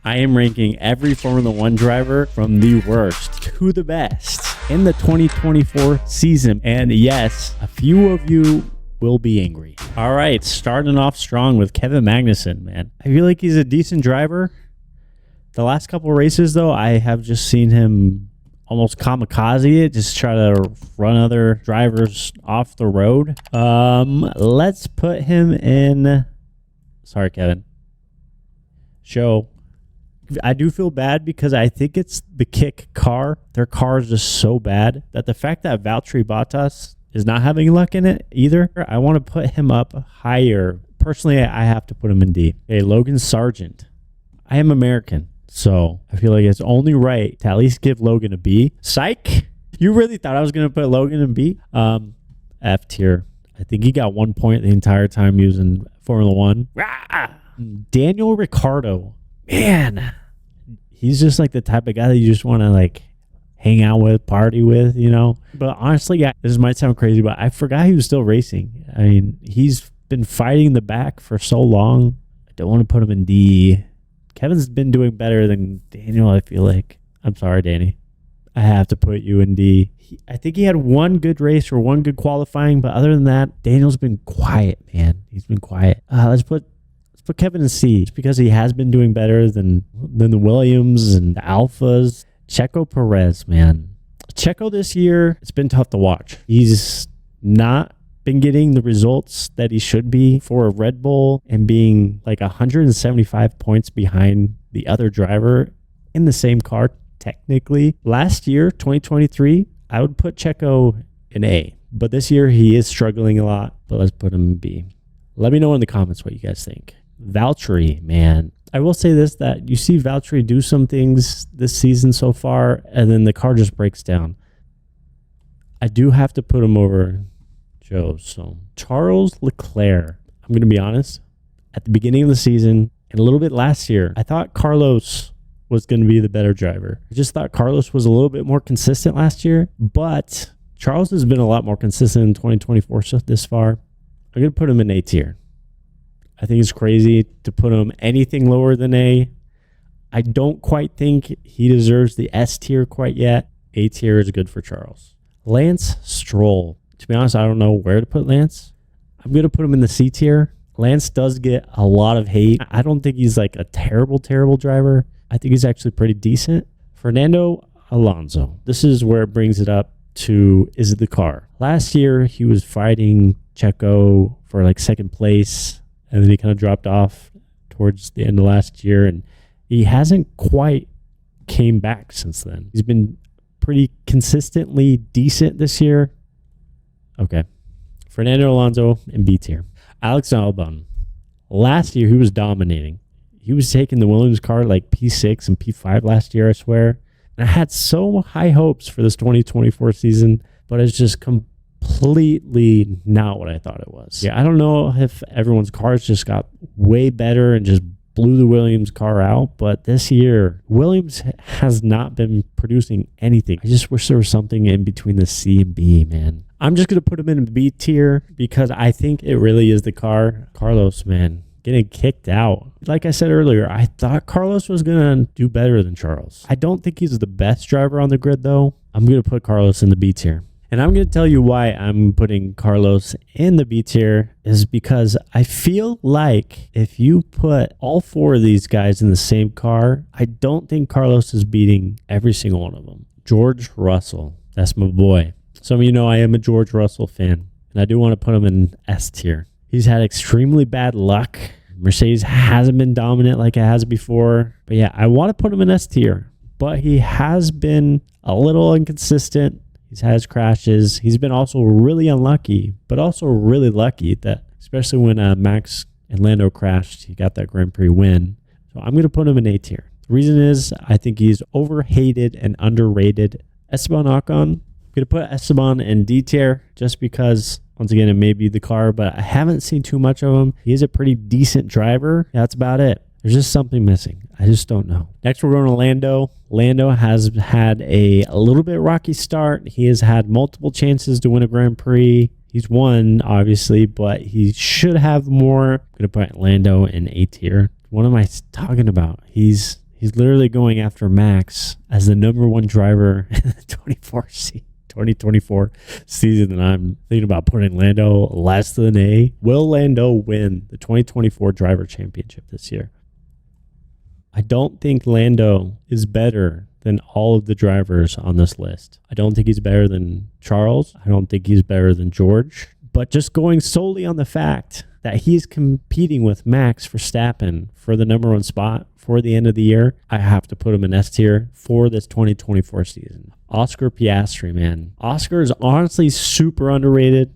I am ranking every Formula One driver from the worst to the best in the 2024 season. And yes, a few of you will be angry. All right, starting off strong with Kevin Magnussen, man. I feel like he's a decent driver. The last couple of races, though, I have just seen him almost kamikaze it, just try to run other drivers off the road. Let's put him in. Sorry, Kevin. Show. I do feel bad because I think it's the Kick car. Their car is just so bad that the fact that Valtteri Bottas is not having luck in it either, I want to put him up higher. Personally, I have to put him in D. Okay, Logan Sargent. I am American, so I feel like it's only right to at least give Logan a B. Psych! You really thought I was going to put Logan in B? F tier. I think he got 1 point the entire time using Formula One. Daniel Ricciardo. Man, he's just like the type of guy that you just want to like hang out with, party with, you know. But honestly, yeah, this might sound crazy, but I forgot he was still racing. I mean, he's been fighting the back for so long. I don't want to put him in D. Kevin's been doing better than Daniel, I feel like. I'm sorry, Danny. I have to put you in D. I think he had one good race or one good qualifying, but other than that, Daniel's been quiet, man. He's been quiet. Let's put Kevin in C. It's because he has been doing better than the Williams and the Alphas. Checo Perez, man. Checo this year, it's been tough to watch. He's not been getting the results that he should be for a Red Bull and being like 175 points behind the other driver in the same car, technically. Last year, 2023, I would put Checo in A. But this year, he is struggling a lot. But let's put him in B. Let me know in the comments what you guys think. Valtteri, man. I will say this, that you see Valtteri do some things this season so far, and then the car just breaks down. I do have to put him over Joe. So Charles Leclerc, I'm going to be honest, at the beginning of the season and a little bit last year, I thought Carlos was going to be the better driver. I just thought Carlos was a little bit more consistent last year, but Charles has been a lot more consistent in 2024 so this far. I'm going to put him in A tier. I think it's crazy to put him anything lower than A. I don't quite think he deserves the S tier quite yet. A tier is good for Charles. Lance Stroll. To be honest, I don't know where to put Lance. I'm going to put him in the C tier. Lance does get a lot of hate. I don't think he's like a terrible driver. I think he's actually pretty decent. Fernando Alonso. This is where it brings it up to, is it the car? Last year, he was fighting Checo for like second place. And then he kind of dropped off towards the end of last year. And he hasn't quite came back since then. He's been pretty consistently decent this year. Okay. Fernando Alonso in B tier. Alex Albon. Last year, he was dominating. He was taking the Williams car like P6 and P5 last year, I swear. And I had so high hopes for this 2024 season, but it's just completely not what I thought it was. Yeah, I don't know if everyone's cars just got way better and just blew the Williams car out, but this year, Williams has not been producing anything. I just wish there was something in between the C and B, man. I'm just going to put him in B tier because I think it really is the car. Carlos, man, getting kicked out. Like I said earlier, I thought Carlos was going to do better than Charles. I don't think he's the best driver on the grid, though. I'm going to put Carlos in the B tier. And I'm going to tell you why I'm putting Carlos in the B tier is because I feel like if you put all four of these guys in the same car, I don't think Carlos is beating every single one of them. George Russell, that's my boy. Some of you know I am a George Russell fan, and I do want to put him in S tier. He's had extremely bad luck. Mercedes hasn't been dominant like it has before. But yeah, I want to put him in S tier, but he has been a little inconsistent. He's had his crashes. He's been also really unlucky, but also really lucky that, especially when Max and Lando crashed, he got that Grand Prix win. So I'm going to put him in A tier. The reason is I think he's overhated and underrated. Esteban Ocon, I'm going to put Esteban in D tier just because, once again, it may be the car, but I haven't seen too much of him. He is a pretty decent driver. That's about it. There's just something missing. I just don't know. Next, we're going to Lando. Lando has had a little bit rocky start. He has had multiple chances to win a Grand Prix. He's won, obviously, but he should have more. I'm going to put Lando in A tier. What am I talking about? He's He's literally going after Max as the number one driver in the 2024 season, and I'm thinking about putting Lando less than A. Will Lando win the 2024 driver championship this year? I don't think Lando is better than all of the drivers on this list. I don't think he's better than Charles. I don't think he's better than George. But just going solely on the fact that he's competing with Max Verstappen for the number one spot for the end of the year, I have to put him in S tier for this 2024 season. Oscar Piastri, man. Oscar is honestly super underrated,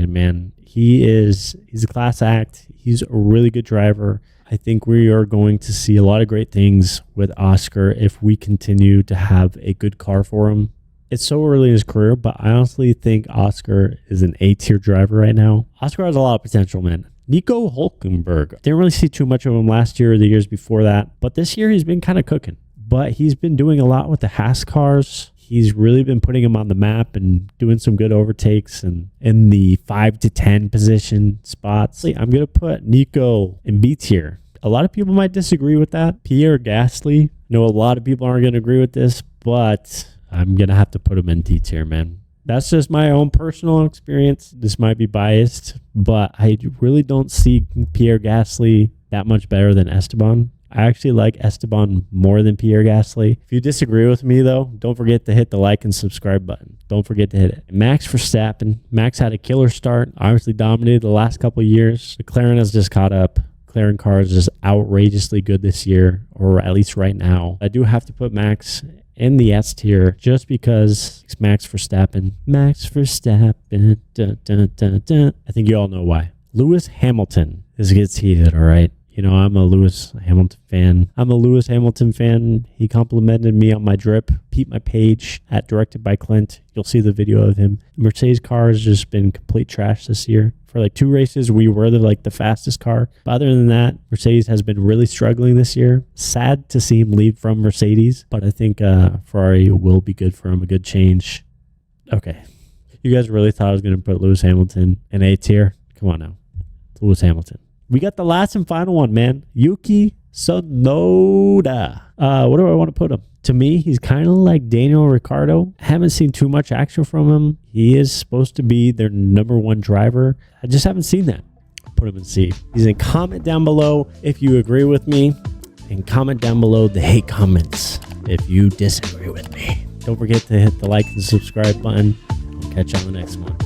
man. He's a class act. He's a really good driver. I think we are going to see a lot of great things with Oscar if we continue to have a good car for him. It's so early in his career, but I honestly think Oscar is an A-tier driver right now. Oscar has a lot of potential, man. Nico Hülkenberg. Didn't really see too much of him last year or the years before that, but this year he's been kind of cooking. But he's been doing a lot with the Haas cars. He's really been putting him on the map and doing some good overtakes and in the 5 to 10 position spots. I'm going to put Nico in B tier. A lot of people might disagree with that. Pierre Gasly. I know a lot of people aren't going to agree with this, but I'm going to have to put him in D tier, man. That's just my own personal experience. This might be biased, but I really don't see Pierre Gasly that much better than Esteban. I actually like Esteban more than Pierre Gasly. If you disagree with me, though, don't forget to hit the like and subscribe button. Don't forget to hit it. Max Verstappen. Max had a killer start. Obviously dominated the last couple of years. McLaren has just caught up. McLaren car is just outrageously good this year, or at least right now. I do have to put Max in the S tier just because it's Max Verstappen. Max Verstappen. Dun, dun, dun, dun. I think you all know why. Lewis Hamilton. This gets heated, all right? You know, I'm a Lewis Hamilton fan. He complimented me on my drip. Peep my page at Directed by Clint. You'll see the video of him. Mercedes car has just been complete trash this year. For like 2 races, we were the fastest car. But other than that, Mercedes has been really struggling this year. Sad to see him leave from Mercedes, but I think Ferrari will be good for him, a good change. Okay. You guys really thought I was going to put Lewis Hamilton in A tier? Come on now. It's Lewis Hamilton. We got the last and final one, man. Yuki Tsunoda. What do I want to put him? To me, he's kind of like Daniel Ricciardo. I haven't seen too much action from him. He is supposed to be their number one driver. I just haven't seen that. I'll put him in C. He's in comment down below if you agree with me. And comment down below the hate comments if you disagree with me. Don't forget to hit the like and subscribe button. I'll catch you on the next one.